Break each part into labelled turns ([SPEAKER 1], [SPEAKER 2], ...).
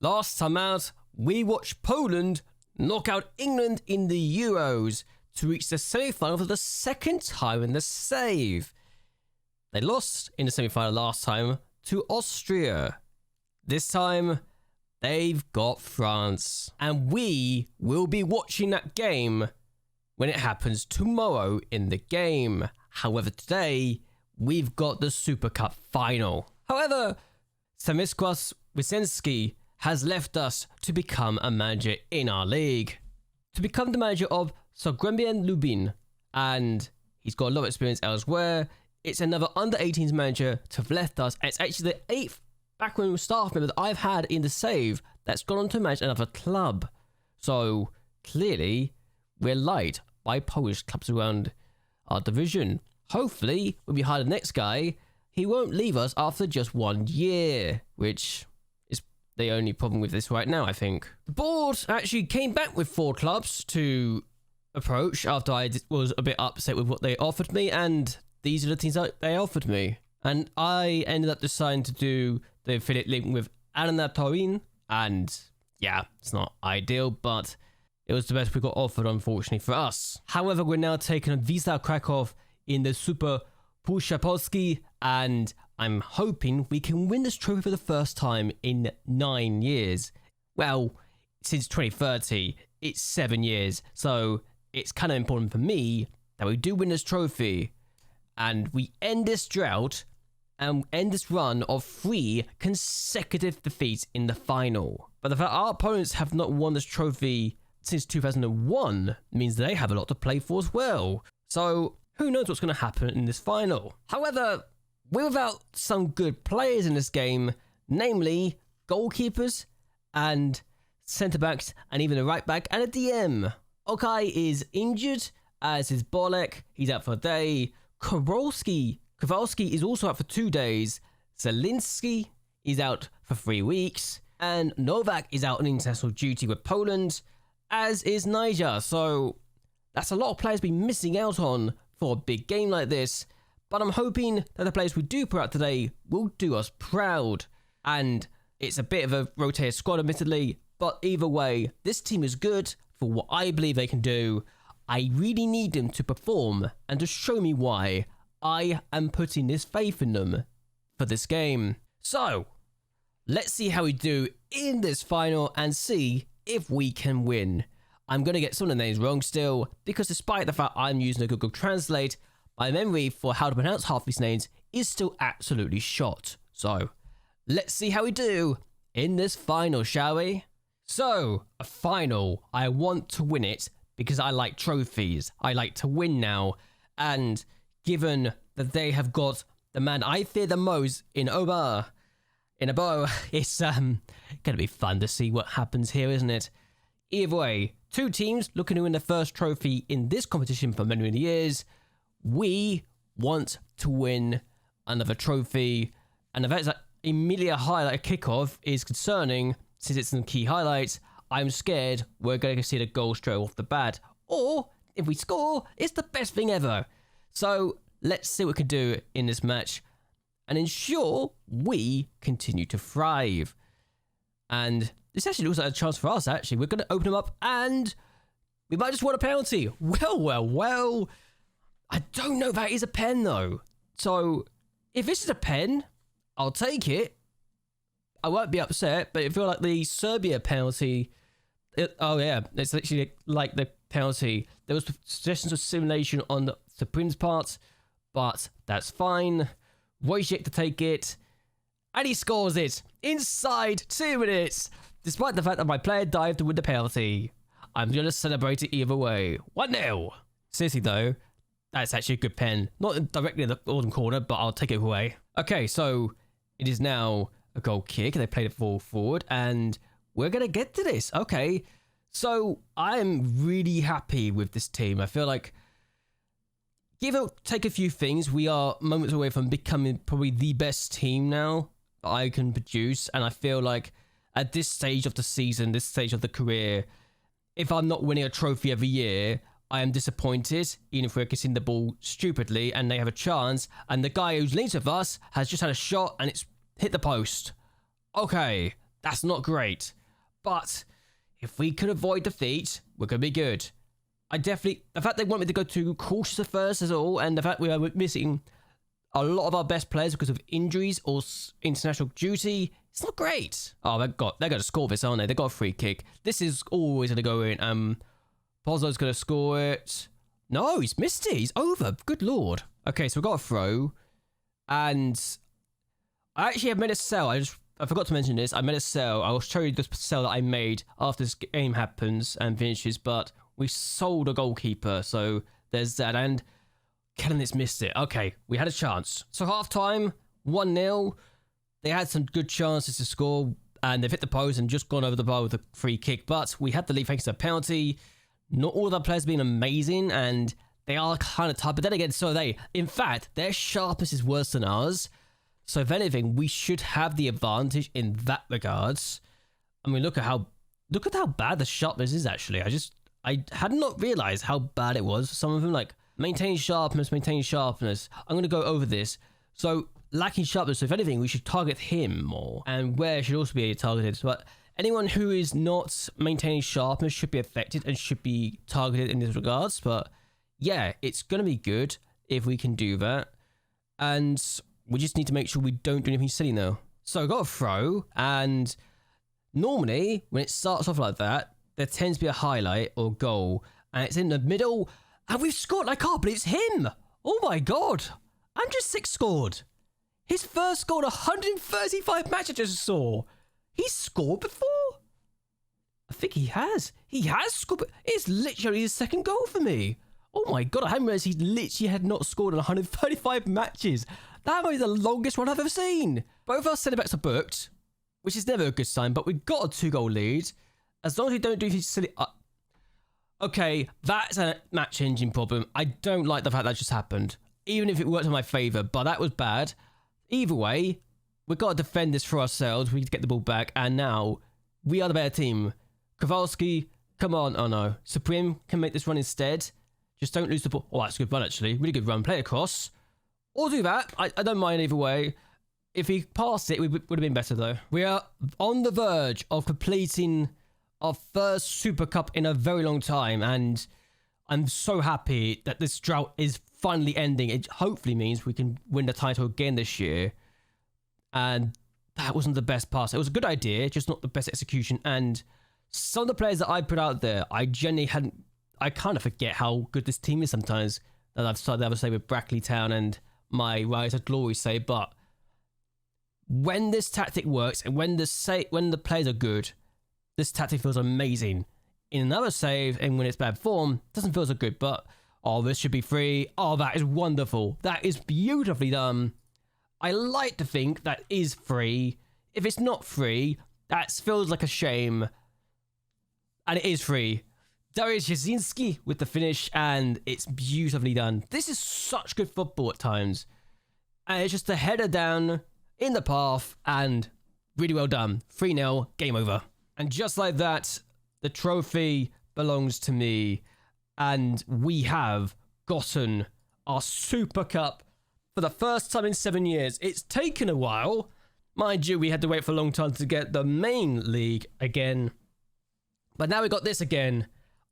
[SPEAKER 1] Last time out, we watched Poland knock out England in the Euros to reach the semi-final for the second time in the save. They lost in the semi-final last time to Austria. This time, they've got France. And we will be watching that game when it happens tomorrow in the game. However, today, we've got the Super Cup final. However, Stanisław Wyszynski has left us to become a manager in our league. To become the manager of Zagłębie Lublin, and he's got a lot of experience elsewhere. It's another under-18s manager to have left us, and it's actually the 8th backroom staff member that I've had in the save that's gone on to manage another club. So, clearly, we're liked by Polish clubs around our division. Hopefully, when we hire the next guy, he won't leave us after just 1 year, which is the only problem with this right now, I think. The board actually came back with 4 clubs to approach after I was a bit upset with what they offered me, and these are the teams that they offered me. And I ended up deciding to do the affiliate link with Arena Turin, and yeah, it's not ideal, but it was the best we got offered, unfortunately for us. However, we're now taking on Wisła Kraków in the Superpuchar Polski, and I'm hoping we can win this trophy for the first time in 9 years. Well, since 2030, it's 7 years, so it's kind of important for me that we do win this trophy, and we end this drought and end this run of 3 consecutive defeats in the final. But the fact our opponents have not won this trophy since 2001 means they have a lot to play for as well. So who knows what's going to happen in this final. However, we're without some good players in this game, namely goalkeepers and centre-backs and even a right-back and a DM. Okay is injured, as is Bolek. He's out for a day. Kowalski is also out for 2 days. Zelinski is out for 3 weeks. And Novak is out on international duty with Poland, as is Niger. So that's a lot of players been missing out on for a big game like this. But I'm hoping that the players we do put out today will do us proud. And it's a bit of a rotated squad, admittedly. But either way, this team is good for what I believe they can do. I really need them to perform and to show me why I am putting this faith in them for this game. So, let's see how we do in this final and see if we can win. I'm going to get some of the names wrong still, because despite the fact I'm using a Google Translate, my memory for how to pronounce half these names is still absolutely shot. So, let's see how we do in this final, shall we? So, a final. I want to win it because I like trophies. I like to win now. And given that they have got the man I fear the most in Abo, it's going to be fun to see what happens here, isn't it? Either way, 2 teams looking to win the first trophy in this competition for many, many years. We want to win another trophy. And the fact that Emilia highlight kickoff is concerning, since it's some key highlights. I'm scared we're going to see the goal straight off the bat. Or, if we score, it's the best thing ever. So, let's see what we can do in this match and ensure we continue to thrive. And this actually looks like a chance for us, actually. We're going to open them up and we might just want a penalty. Well. I don't know if that is a pen, though. So, if this is a pen, I'll take it. I won't be upset, but I feel like the Serbia penalty... oh, yeah. It's literally like the penalty. There was suggestions of simulation on the Supreme's part, but that's fine. Wojciech to take it, and he scores it inside 2 minutes, despite the fact that my player dived to win the penalty. I'm going to celebrate it either way. 1-0. Seriously, though, that's actually a good pen. Not directly in the bottom corner, but I'll take it away. Okay, so it is now a goal kick. They played it forward, and we're going to get to this. Okay, so I'm really happy with this team. I feel like, give or take a few things, we are moments away from becoming probably the best team now that I can produce. And I feel like at this stage of the season, this stage of the career, if I'm not winning a trophy every year, I am disappointed, even if we're kissing the ball stupidly and they have a chance. And the guy who's linked with us has just had a shot and it's hit the post. Okay, That's not great. But if we can avoid defeat, we're going to be good. The fact they want me to go too cautious at first is all, and the fact we are missing a lot of our best players because of injuries or international duty, it's not great. Oh, they're going to score this, aren't they? They got a free kick. This is always going to go in. Pozzo's going to score it. No, he's missed it. He's over. Good lord. Okay, so we've got a throw. And I actually have made a sell. I forgot to mention this. I made a sell. I'll show you the sell that I made after this game happens and finishes. But we sold a goalkeeper. So there's that. And Kellenitz missed it. Okay, we had a chance. So half-time, 1-0. They had some good chances to score, and they've hit the post and just gone over the bar with a free kick. But we had the lead thanks to a penalty. Not all of our players have been amazing, and they are kind of tough. But then again, so are they. In fact, their sharpness is worse than ours. So if anything, we should have the advantage in that regards. I mean, look at how bad the sharpness is, actually. I had not realized how bad it was. Some of them, like, maintain sharpness. I'm going to go over this. So, lacking sharpness, so if anything, we should target him more. And Ware should also be targeted. But anyone who is not maintaining sharpness should be affected and should be targeted in this regards. But yeah, it's going to be good if we can do that. And we just need to make sure we don't do anything silly now. So I got a throw, and normally when it starts off like that, there tends to be a highlight or goal, and it's in the middle, and we've scored. I can't believe it's him. Oh my god. Andrew 6 scored. His first goal in 135 matches I just saw. He's scored before? I think he has. He has scored. It's literally his second goal for me. Oh my god, I hadn't realised he literally had not scored in 135 matches. That might be the longest one I've ever seen. Both our centre-backs are booked, which is never a good sign, but we've got a 2-goal lead. As long as we don't do these silly... okay, that's a match-changing problem. I don't like the fact that just happened, even if it worked in my favour, but that was bad. Either way, we've got to defend this for ourselves. We need to get the ball back, and now we are the better team. Kowalski, come on. Oh no. Supreme can make this run instead. Just don't lose the ball. Oh, that's a good run, actually. Really good run. Play across. Or do that. I don't mind either way. If he passed it, we would have been better, though. We are on the verge of completing our first Super Cup in a very long time, and I'm so happy that this drought is finally ending. It hopefully means we can win the title again this year. And that wasn't the best pass. It was a good idea, just not the best execution. And some of the players that I put out there, I genuinely hadn't... I kind of forget how good this team is sometimes. That I've started, I would say, with Brackley Town and my Rise to Glory say. But when this tactic works and when the players are good, this tactic feels amazing. In another save, and when it's bad form, it doesn't feel so good. But, oh, this should be free. Oh, that is wonderful. That is beautifully done. I like to think that is free. If it's not free, that feels like a shame. And it is free. Dariusz Jasinski with the finish, and it's beautifully done. This is such good football at times. And it's just a header down in the path, and really well done. 3-0, game over. And just like that, the trophy belongs to me. And we have gotten our Super Cup for the first time in 7 years. It's taken a while. Mind you, we had to wait for a long time to get the main league again. But now we got this again.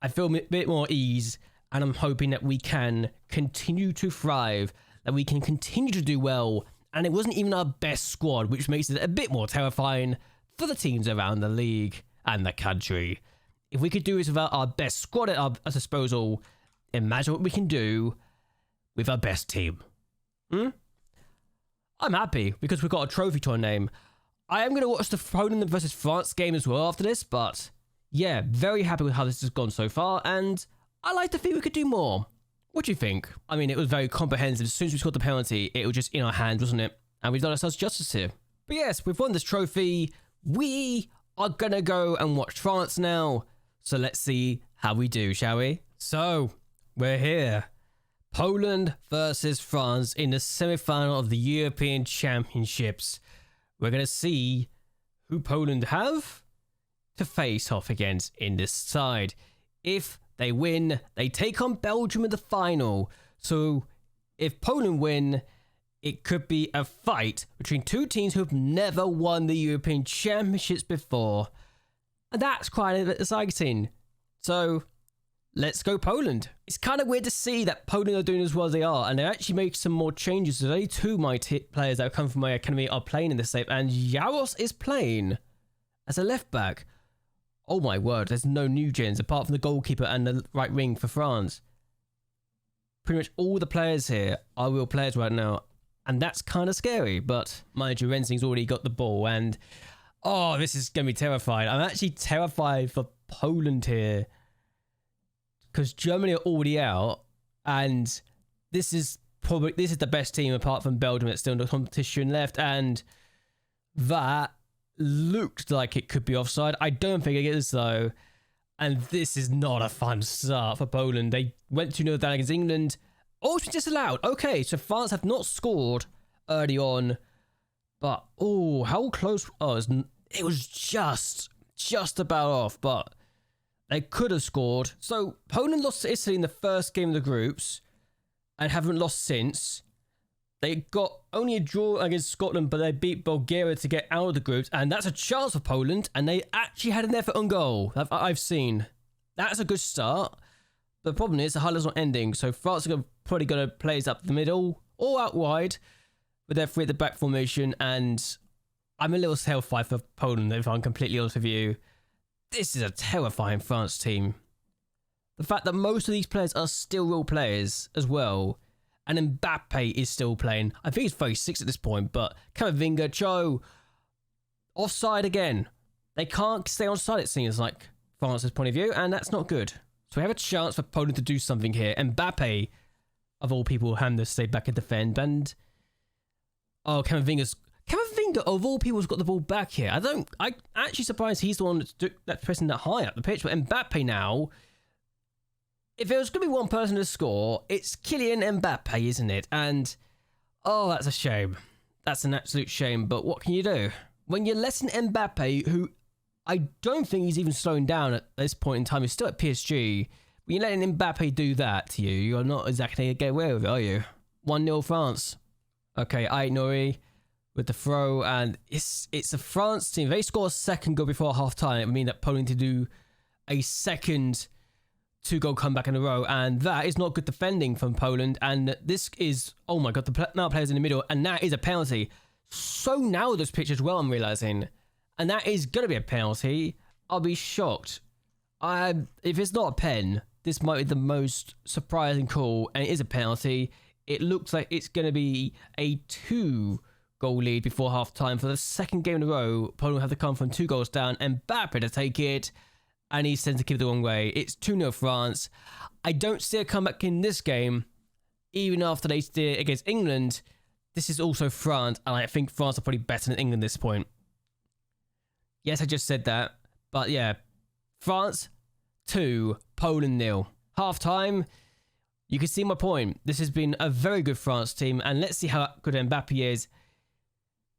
[SPEAKER 1] I feel a bit more ease, and I'm hoping that we can continue to thrive, that we can continue to do well, and it wasn't even our best squad, which makes it a bit more terrifying for the teams around the league and the country. If we could do this without our best squad at our disposal, imagine what we can do with our best team. I'm happy, because we've got a trophy to our name. I am going to watch the Poland versus France game as well after this, but... yeah, very happy with how this has gone so far, and I like to think we could do more. What do you think? I mean, it was very comprehensive. As soon as we scored the penalty, it was just in our hands, wasn't it? And we've done ourselves justice here. But yes, we've won this trophy. We are going to go and watch France now. So let's see how we do, shall we? So, we're here. Poland versus France in the semi-final of the European Championships. We're going to see who Poland have to face off against in this side. If they win, they take on Belgium in the final. So if Poland win, it could be a fight between two teams who have never won the European Championships before. And that's quite exciting. So, let's go Poland. It's kind of weird to see that Poland are doing as well as they are, and they actually make some more changes. There's only two of my players that come from my academy are playing in this save, and Jaros is playing as a left back. Oh my word, there's no new gens apart from the goalkeeper and the right wing for France. Pretty much all the players here are real players right now. And that's kind of scary, but mind you, Rensing's already got the ball, and oh, this is going to be terrifying. I'm actually terrified for Poland here, because Germany are already out, and this is the best team apart from Belgium that's still in the competition left, and that looked like it could be offside. I don't think it is though, and this is not a fun start for Poland. They went 2-0 down against England. Oh, it's been disallowed. Okay, so France have not scored early on. But, oh, how close? Oh, it was just about off. But they could have scored. So, Poland lost to Italy in the first game of the groups. And haven't lost since. They got only a draw against Scotland, but they beat Bulgaria to get out of the groups. And that's a chance for Poland. And they actually had an effort on goal. I've seen. That's a good start. The problem is the highlight's not ending, so France are probably going to play us up the middle or out wide with their three at the back formation, and I'm a little terrified for Poland, if I'm completely honest with you. This is a terrifying France team. The fact that most of these players are still real players as well, and Mbappe is still playing. I think he's 36 at this point, but Camavinga, Cho, offside again. They can't stay on side, it seems like, France's point of view, and that's not good. So we have a chance for Poland to do something here. Mbappe, of all people, had to stay back and defend. And oh, Camavinga, of all people, has got the ball back here. I'm actually surprised he's the one that's pressing that high up the pitch. But Mbappe now, if there was going to be one person to score, it's Kylian Mbappe, isn't it? And oh, that's a shame. That's an absolute shame. But what can you do when you're letting Mbappe, who I don't think he's even slowing down at this point in time. He's still at PSG. When you're letting Mbappe do that to you, you're not exactly going to get away with it, are you? 1-0 France. Okay, Aït-Nouri with the throw, and it's a France team. If they score a second goal before half-time, it would mean that Poland to do a second two-goal comeback in a row, and that is not good defending from Poland, and this is, oh my god, now players in the middle, and that is a penalty. So now this pitch as well, I'm realising. And that is going to be a penalty. I'll be shocked. If it's not a pen, this might be the most surprising call. And it is a penalty. It looks like it's going to be a 2-goal lead before half-time. For the second game in a row, Poland will have to come from 2 goals down. And Mbappe to take it. And he sends the keeper the wrong way. It's 2-0 France. I don't see a comeback in this game. Even after they did it against England. This is also France. And I think France are probably better than England at this point. Yes, I just said that. But yeah, France 2, Poland 0. Half-time, you can see my point. This has been a very good France team, and let's see how good Mbappe is.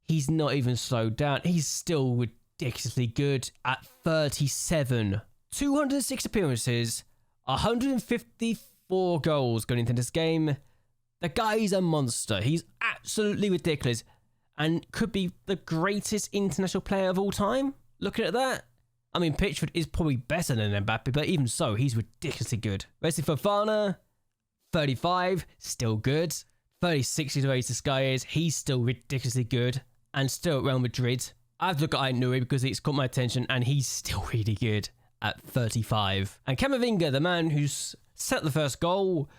[SPEAKER 1] He's not even slowed down. He's still ridiculously good at 37. 206 appearances, 154 goals going into this game. The guy's a monster. He's absolutely ridiculous. And could be the greatest international player of all time. Looking at that. I mean, Pitchford is probably better than Mbappe, but even so, he's ridiculously good. Wesley Fofana, 35, still good. 36 is where this guy is. He's still ridiculously good. And still at Real Madrid. I have to look at Aït-Nouri because it's caught my attention, and he's still really good at 35. And Camavinga, the man who's set the first goal,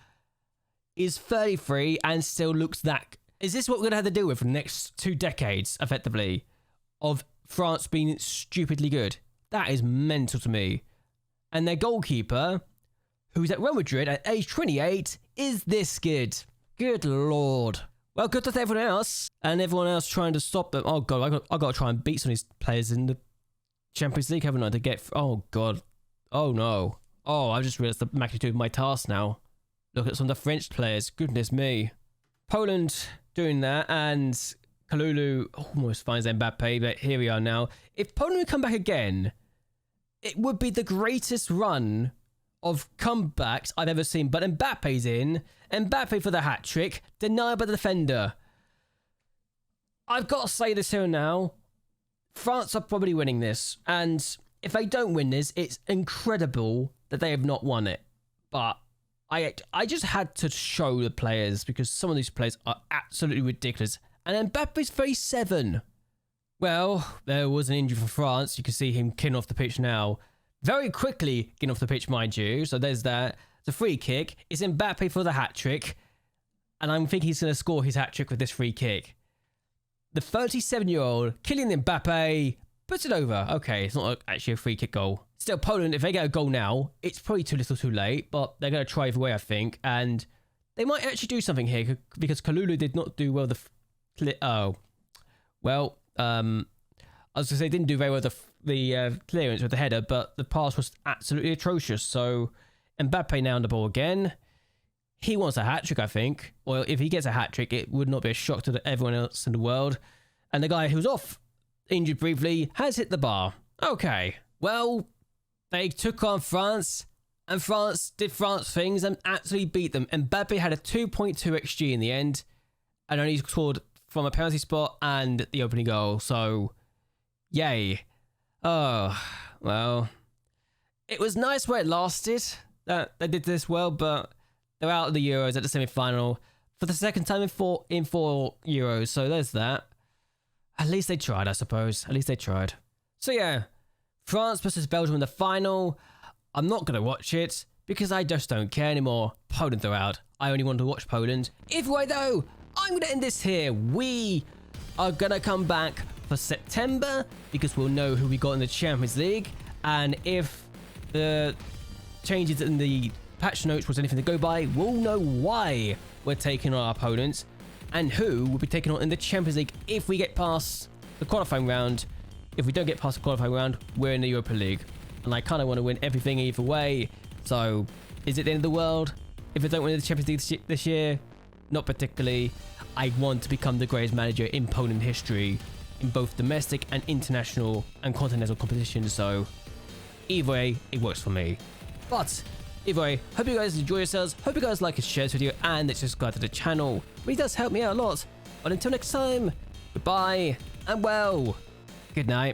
[SPEAKER 1] is 33 and still looks that. Is this what we're going to have to deal with for the next 2 decades, effectively, of France being stupidly good? That is mental to me. And their goalkeeper, who's at Real Madrid at age 28, is this good. Good lord. Well, good to everyone else. And everyone else trying to stop them. Oh god, I got to try and beat some of these players in the Champions League, haven't I, to get... Oh god. Oh no. Oh, I just realised the magnitude of my task now. Look at some of the French players. Goodness me. Poland... doing that, and Kalulu almost finds Mbappe, but here we are now. If Poland would come back again, it would be the greatest run of comebacks I've ever seen. But Mbappe's in. Mbappe for the hat-trick. Denied by the defender. I've got to say this here now. France are probably winning this. And if they don't win this, it's incredible that they have not won it. But I just had to show the players because some of these players are absolutely ridiculous. And Mbappe's 37. Well, there was an injury for France. You can see him kicking off the pitch now. Very quickly getting off the pitch, mind you. So there's that. It's a free kick. It's Mbappe for the hat-trick. And I'm thinking he's going to score his hat-trick with this free kick. The 37-year-old Kylian Mbappe puts it over. Okay, it's not actually a free kick goal. Still, Poland, if they get a goal now, it's probably too little too late, but they're going to try either way, I think. And they might actually do something here because Kalulu did not do well I was going to say they didn't do very well the clearance with the header, but the pass was absolutely atrocious. So Mbappe now on the ball again. He wants a hat-trick, I think. Well, if he gets a hat-trick, it would not be a shock to everyone else in the world. And the guy who's off, injured briefly, has hit the bar. Okay, well, they took on France, and France did France things and absolutely beat them. Mbappe had a 2.2 XG in the end, and only scored from a penalty spot and the opening goal. So, yay. Oh, well, it was nice where it lasted. That they did this well, but they're out of the Euros at the semi-final for the second time in four Euros. So there's that. At least they tried, I suppose. At least they tried. So yeah, France versus Belgium in the final. I'm not going to watch it because I just don't care anymore. Poland are out. I only want to watch Poland. Either way though, I'm going to end this here. We are going to come back for September because we'll know who we got in the Champions League. And if the changes in the patch notes was anything to go by, we'll know why we're taking on our opponents and who will be taken on in the Champions League if we get past the qualifying round. If we don't get past the qualifying round, we're in the Europa League. And I kind of want to win everything either way. So, is it the end of the world if I don't win the Champions League this year? Not particularly. I want to become the greatest manager in Poland history in both domestic and international and continental competitions. So, either way, it works for me. But either way, hope you guys enjoy yourselves. Hope you guys like and share this video and that you subscribe to the channel. It really does help me out a lot. But until next time, goodbye and well, good night.